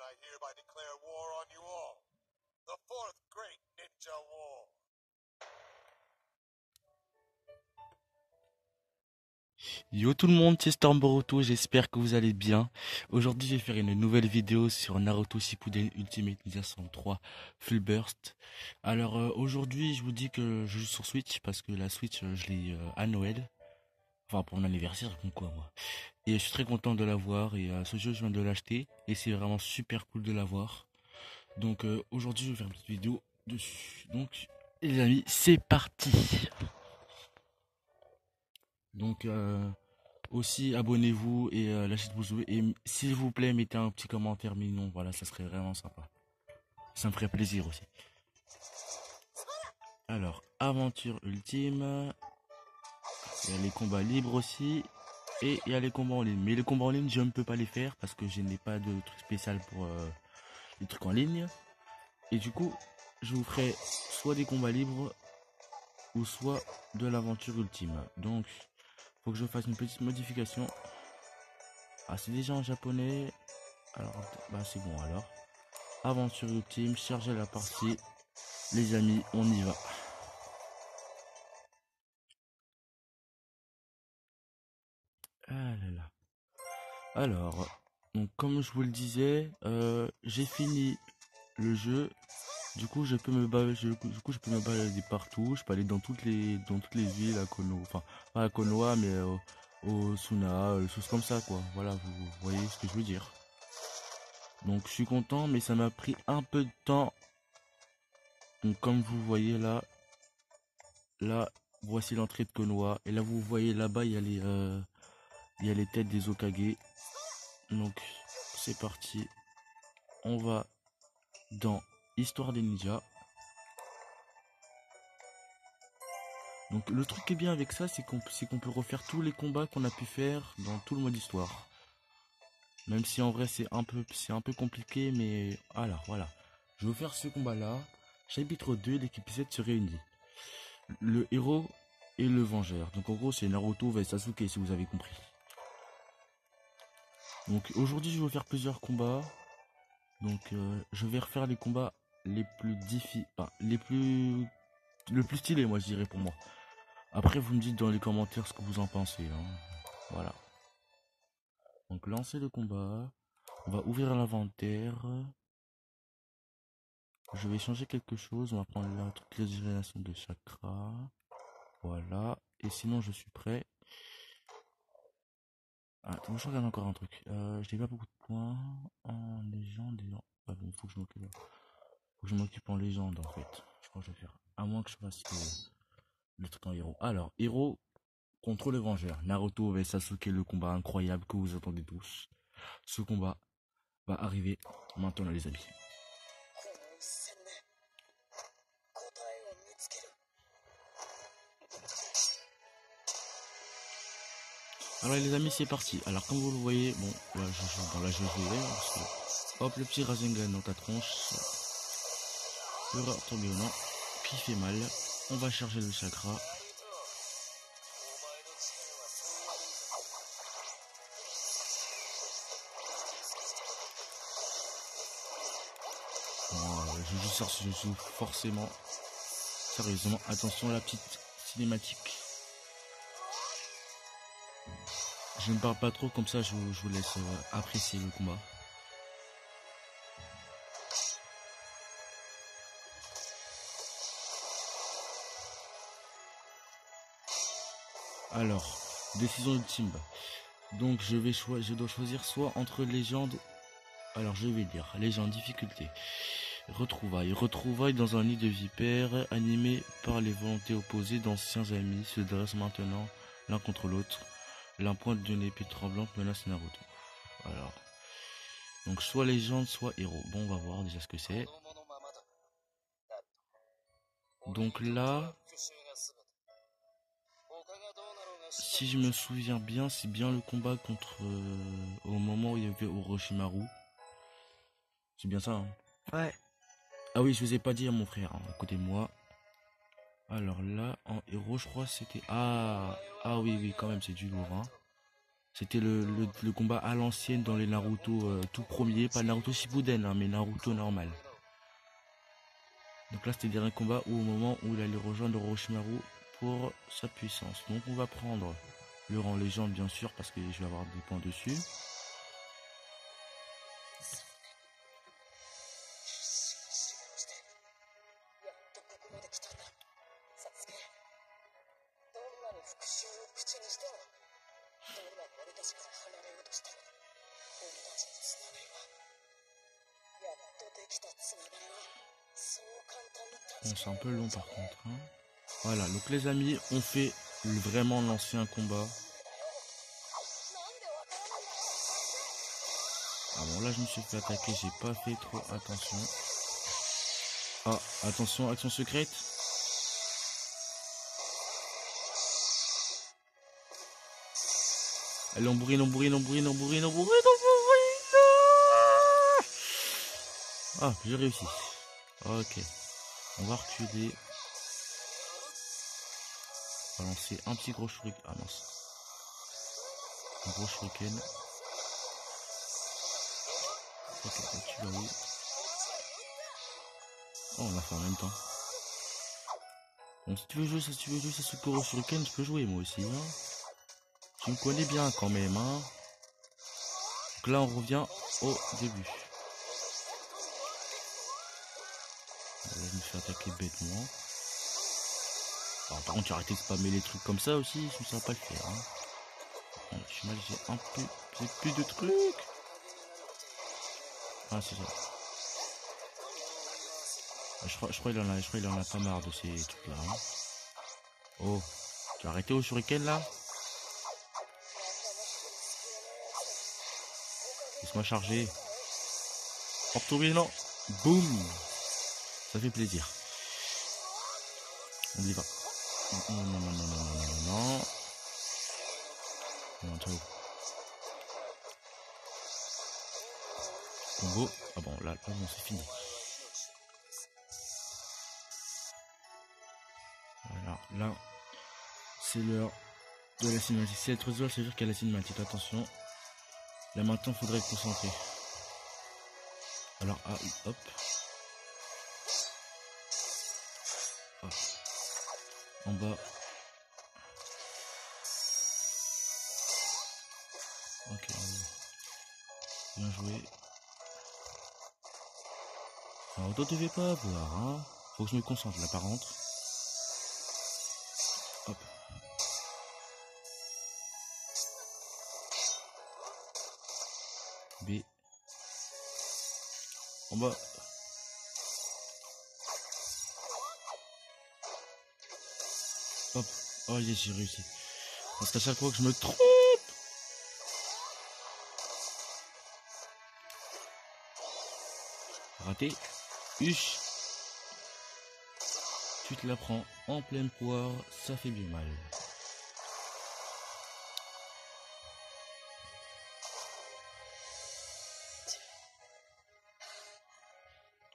I hereby declare war on you all. The fourth great ninja war. Yo tout le monde, c'est Storm Boruto, j'espère que vous allez bien. Aujourd'hui je vais faire une nouvelle vidéo sur Naruto Shippuden Ultimate Ninja 103 Full Burst. Alors aujourd'hui je vous dis que je joue sur Switch parce que la Switch je l'ai à Noël. Enfin pour mon anniversaire, comme quoi moi. Et je suis très content de l'avoir et ce jeu je viens de l'acheter et c'est vraiment super cool de l'avoir. Donc aujourd'hui je vais faire une petite vidéo dessus. Donc les amis c'est parti. Donc aussi abonnez-vous et lâchez de pouce bleu et s'il vous plaît mettez un petit commentaire mignon, voilà ça serait vraiment sympa. Ça me ferait plaisir aussi. Alors aventure ultime, il y a les combats libres aussi et il y a les combats en ligne. Mais les combats en ligne je ne peux pas les faire parce que je n'ai pas de truc spécial pour les trucs en ligne. Et du coup je vous ferai soit des combats libres ou soit de l'aventure ultime. Donc faut que je fasse une petite modification. Ah c'est déjà en japonais. Alors bah c'est bon alors. Aventure ultime, chargez la partie. Les amis, on y va. Ah là là. Alors, donc comme je vous le disais, j'ai fini le jeu. Du coup, je peux me balader, je peux me balader partout. Je peux aller dans toutes les villes à Konoha, enfin pas à Konoha, mais au Suna, des choses comme ça, quoi. Voilà, vous voyez ce que je veux dire. Donc, je suis content, mais ça m'a pris un peu de temps. Donc, comme vous voyez là, voici l'entrée de Konoha. Et là, vous voyez là-bas, il y a les têtes des Hokage. Donc, c'est parti. On va dans Histoire des ninjas. Donc, le truc qui est bien avec ça, c'est qu'on peut refaire tous les combats qu'on a pu faire dans tout le mode histoire. Même si en vrai, c'est un peu compliqué, mais voilà. Je vais faire ce combat-là. Chapitre 2, l'équipe 7 se réunit. Le héros et le vengeur. Donc, en gros, c'est Naruto vs Sasuke, si vous avez compris. Donc, aujourd'hui, je vais faire plusieurs combats. Donc je vais refaire les combats les plus difficiles, enfin, le plus stylé moi je dirais pour moi. Après vous me dites dans les commentaires ce que vous en pensez. Hein. Voilà. Donc lancer le combat. On va ouvrir l'inventaire. Je vais changer quelque chose. On va prendre la régénération de chakra. Voilà. Et sinon je suis prêt. Ah, attends, je regarde encore un truc. Je n'ai pas beaucoup de points en légende. Ah, bon, faut que je m'occupe en légende en fait. Je crois que je vais faire. À moins que je fasse le truc en héros. Alors, héros contre le vengeur. Naruto vs Sasuke, le combat incroyable que vous attendez tous. Ce combat va arriver maintenant les amis. Alors les amis c'est parti. Alors comme vous le voyez, bon là je joue dans la jeu hop le petit Rasengan dans ta tronche. Le tourbillonnant qui fait mal. On va charger le chakra. Je joue forcément. Sérieusement, attention à la petite cinématique. Je ne parle pas trop comme ça, je vous laisse apprécier le combat. Alors, décision ultime. Donc je dois choisir soit entre légende. Alors je vais dire légende difficulté. Retrouvailles dans un nid de vipères, animés par les volontés opposées d'anciens amis, se dressent maintenant l'un contre l'autre. L'un pointe d'une épée tremblante menace Naruto. Alors, donc soit légende, soit héros. Bon, on va voir déjà ce que c'est. Donc là, si je me souviens bien, c'est bien le combat contre au moment où il y avait Orochimaru. C'est bien ça, hein? Ouais. Ah oui, je vous ai pas dit à mon frère, hein, à côté de moi. Alors là, en héros, je crois c'était... Ah oui, quand même, c'est du lourd, hein. C'était le combat à l'ancienne dans les Naruto tout premier, pas Naruto Shippuden, hein, mais Naruto normal. Donc là c'était le dernier combat où, au moment où il allait rejoindre Orochimaru pour sa puissance. Donc on va prendre le rang légende bien sûr parce que je vais avoir des points dessus. Bon, c'est un peu long par contre. Hein. Voilà, donc les amis, on fait vraiment l'ancien combat. Ah bon, là je me suis fait attaquer, j'ai pas fait trop attention. Ah, attention, action secrète. Allez, on bourrine, on bourrine, on bourrine, on bourrine, on bourrine, on bourrine. Ah, j'ai réussi. Ok. On va reculer. On va lancer un petit gros shuriken. Ah mince. Un gros shuriken. Ok, tu vas où? Oh, on a fait en même temps. Bon, si tu veux jouer, ça ce gros shuriken, je peux jouer moi aussi. Hein. Tu me connais bien quand même. Hein. Donc là, on revient au début. Là, je me suis attaqué bêtement. Alors, par contre, tu arrêté de spammer les trucs comme ça aussi, je ne saurais pas le faire. Hein. Bon, je suis mal, j'ai plus de trucs. Ah, c'est ça. Je crois qu'il en a pas marre de ces trucs-là. Hein. Oh, tu as arrêté au shuriken là? Laisse-moi charger. Hop, tourbillon. Boum. Ça fait plaisir. On y va. Non, non, non, non, non, non, non, non. Non, ciao. Combo. Ah bon, là bon, c'est fini. Voilà, là, c'est l'heure de la cinématique. Si elle est trop ça veut dire qu'il y a la cinématique. Attention. Là maintenant, il faudrait être concentré. Alors, ah, hop. Ah. En bas. Ok, bien joué. Alors, toi, tu devais pas avoir, hein. Faut que je me concentre là, par contre. Hop. B. En bas. Hop. Oh yes, j'ai réussi. Parce qu'à chaque fois que je me trompe. Raté. Huch. Tu te la prends en pleine poire, ça fait bien mal.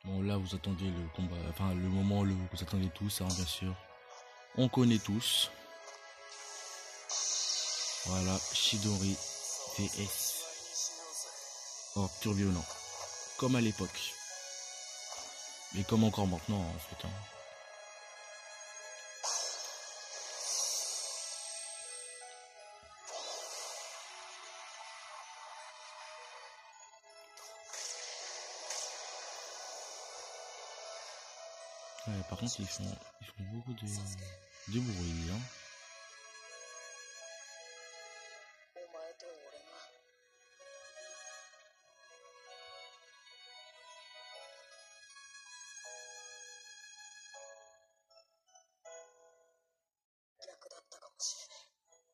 Bon là vous attendez le combat, enfin le moment où vous attendez tous, hein, bien sûr. On connaît tous. Voilà, Chidori VS. Oh, tourbillonnant. Comme à l'époque. Mais comme encore maintenant en fait. Hein. Ouais, par contre ils font beaucoup de bruit. Hein.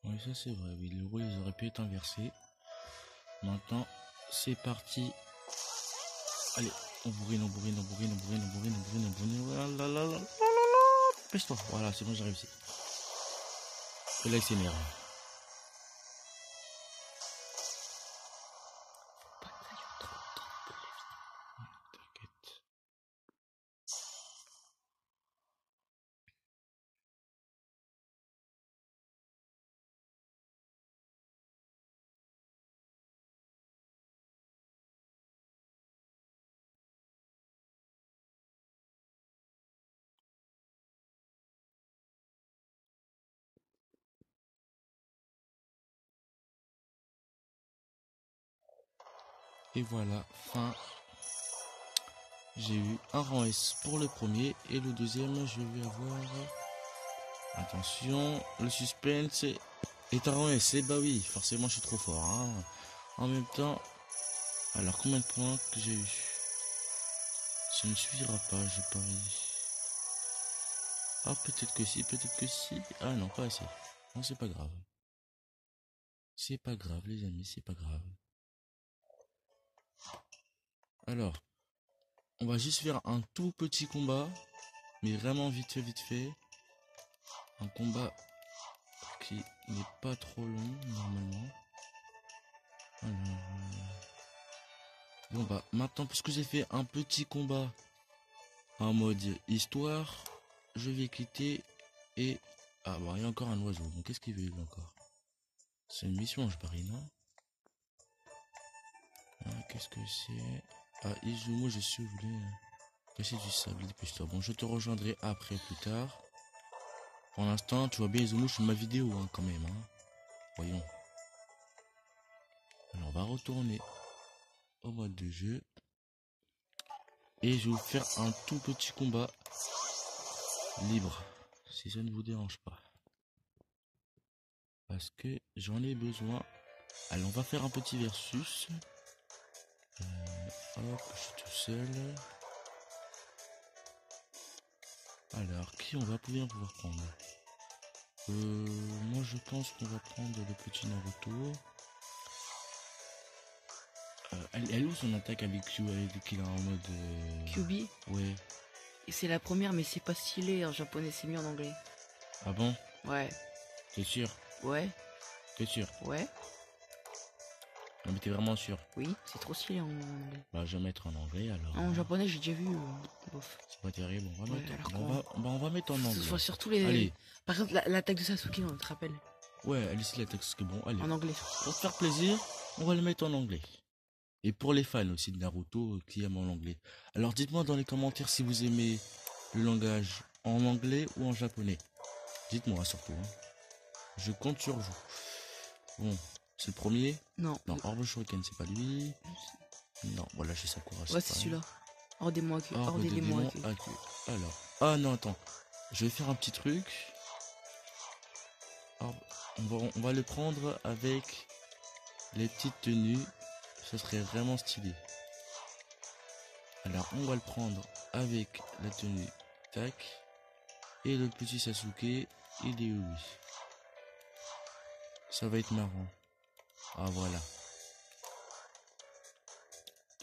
Oui ça c'est vrai, oui, les rôles ils auraient pu être inversés. Maintenant c'est parti. Allez, on bourrine, on bourrine, on bourrine, on bourrine, on bourrine, on bourrine, on bourrine. Là, là, là, là, là. Pêche-toi. Voilà, c'est bon, j'ai réussi. Et là, il s'énerve. Et voilà, fin. J'ai eu un rang S pour le premier et le deuxième, je vais avoir... Attention, le suspense est un rang S. Et bah oui, forcément, je suis trop fort. Hein. En même temps, alors combien de points que j'ai eu? Ça ne suffira pas, je parie. Ah, peut-être que si, peut-être que si. Ah non, pas assez. Non, c'est pas grave. C'est pas grave, les amis, c'est pas grave. Alors, on va juste faire un tout petit combat, mais vraiment vite fait. Un combat qui n'est pas trop long, normalement. Alors, bon bah, maintenant, puisque j'ai fait un petit combat en mode histoire, je vais quitter et... Ah bah, il y a encore un oiseau. Bon, qu'est-ce qu'il veut, lui, encore? C'est une mission, je parie, non? Ah, qu'est-ce que c'est? Ah, Izumo, je suis voulu casser du sable, dépêche-toi. Bon, je te rejoindrai après, plus tard. Pour l'instant, tu vois bien Izumo sur ma vidéo, hein, quand même, hein. Voyons. Alors, on va retourner au mode de jeu. Et je vais vous faire un tout petit combat libre, si ça ne vous dérange pas. Parce que j'en ai besoin. Allez, on va faire un petit versus. Hop, je suis tout seul. Alors, qui on va pouvoir prendre? Moi je pense qu'on va prendre le petit Naruto. Elle est où son attaque avec Q, qu'il a en mode... QB. Ouais. Et c'est la première, mais c'est pas stylé en japonais, c'est mieux en anglais. Ah bon? Ouais. T'es sûr? Ouais. T'es sûr? Ouais. Non mais t'es vraiment sûr? Oui, c'est trop stylé en anglais. Bah je vais mettre en anglais alors. En japonais, j'ai déjà vu. Bof. C'est pas terrible, on va Ouais, mettre... alors on va mettre en Ce anglais. soit surtout les. Allez. Par exemple, l'attaque de Sasuke, on te rappelle. Ouais, Alice la texte, c'est bon, allez. En anglais. Pour te faire plaisir, on va le mettre en anglais. Et pour les fans aussi de Naruto qui aiment en anglais. Alors dites-moi dans les commentaires si vous aimez le langage en anglais ou en japonais. Dites-moi surtout. Hein. Je compte sur vous. Bon, c'est le premier. Non. Non, Orbe Shuriken, c'est pas lui. Non, voilà, j'ai Sakura. Ouais, c'est celui-là. Hors des mots à queue. Hors des démons à queue. Alors. Ah non, attends. Je vais faire un petit truc. Alors, on va le prendre avec les petites tenues. Ça serait vraiment stylé. Alors, on va le prendre avec la tenue. Tac. Et le petit Sasuke, il est où lui? Ça va être marrant. Ah, voilà.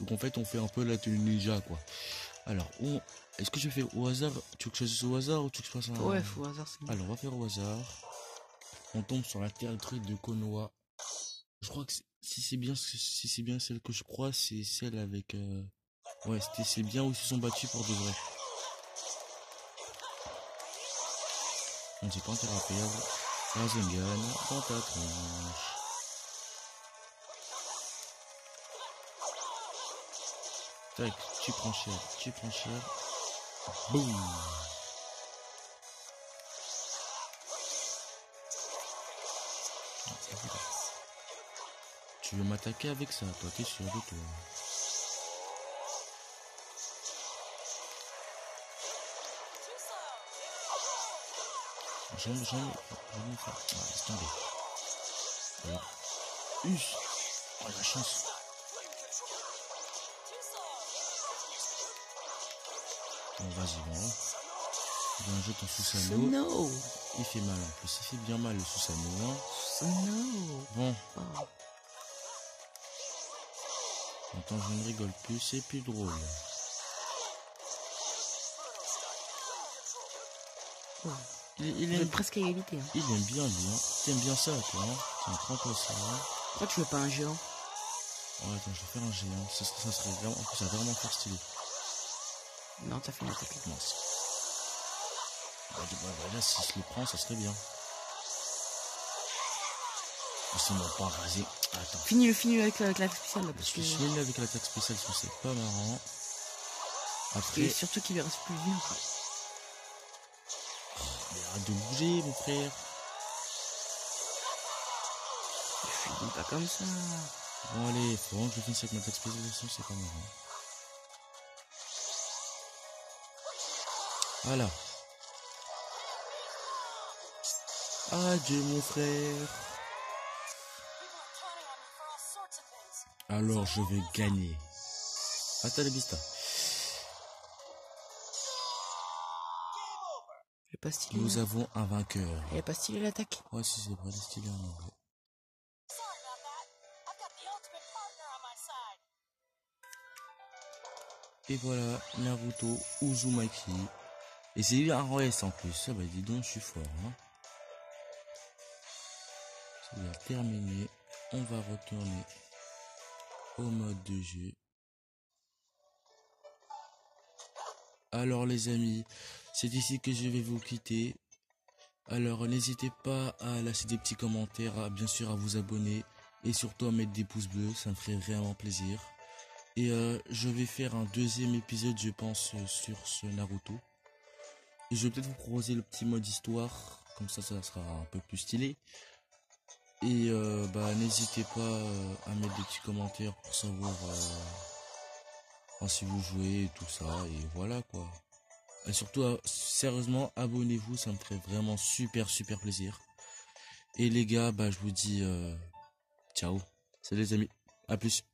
Donc, en fait, on fait un peu la tenue ninja, quoi. Alors, est-ce que je fais au hasard? Tu veux que je choisisse au hasard ou tu veux que je fasse un... Ouais, faut au hasard, c'est mieux. Alors, on va faire au hasard. On tombe sur la terre truc de Konoha. Je crois que si c'est bien celle que je crois, c'est celle avec... Ouais, c'est bien où ils se sont battus pour de vrai. On dit quand t'es à perdre, Rasengan dans ta tronche. Tac, tu prends cher. Boum. Tu veux m'attaquer avec ça, toi, t'es sûr de toi. J'en ai fait. Ah, laisse tomber. Alors. Us. Oh, la chance. Bon, vas-y, bon. Bien joué ton Susanoo. Il fait mal en plus. Il fait bien mal le Susanoo. No. Bon. Oh. Maintenant, je ne rigole plus. C'est plus drôle. Oh. Il est aime presque à égalité. Hein. Il aime bien, lui. Hein. T'aimes bien ça, toi. Hein. Tiens, prends-toi ça. Hein. Pourquoi tu veux pas un géant? Oh, attends, je vais faire un géant. Ça serait vraiment... En plus, ça va vraiment faire stylé. Non, t'as fait une attaque. Mince. Là, si je le prends, ça serait bien. Ils m'ont pas rasé. Attends. Finis-le avec l'attaque spéciale. Là, parce Je suis nul avec l'attaque spéciale, parce que c'est pas marrant. Après... Et surtout qu'il lui reste plus de vie. Oh, mais arrête de bouger, mon frère. Je finis pas comme ça. Bon allez, faut vraiment que je finisse avec ma exposition, c'est pas marrant. Voilà. Adieu mon frère. Alors je vais gagner. Hasta la vista. Elle est pas stylée. Nous hein. avons un vainqueur. Elle est pas stylée l'attaque. Ouais, si c'est vrai, stylé en anglais. Et voilà, Naruto Uzumaki. Et c'est lui un OS en plus. Ça bah dis donc, je suis fort. Hein. Ça va terminer. On va retourner au mode de jeu. Alors les amis, c'est ici que je vais vous quitter. Alors n'hésitez pas à lâcher des petits commentaires, bien sûr à vous abonner et surtout à mettre des pouces bleus, ça me ferait vraiment plaisir. Et je vais faire un deuxième épisode je pense sur ce Naruto. Et je vais peut-être vous proposer le petit mode histoire, comme ça sera un peu plus stylé. Et bah n'hésitez pas à mettre des petits commentaires pour savoir si vous jouez et tout ça, et voilà quoi. Et surtout, sérieusement, abonnez-vous, ça me ferait vraiment super plaisir. Et les gars, bah je vous dis ciao. Salut les amis, à plus.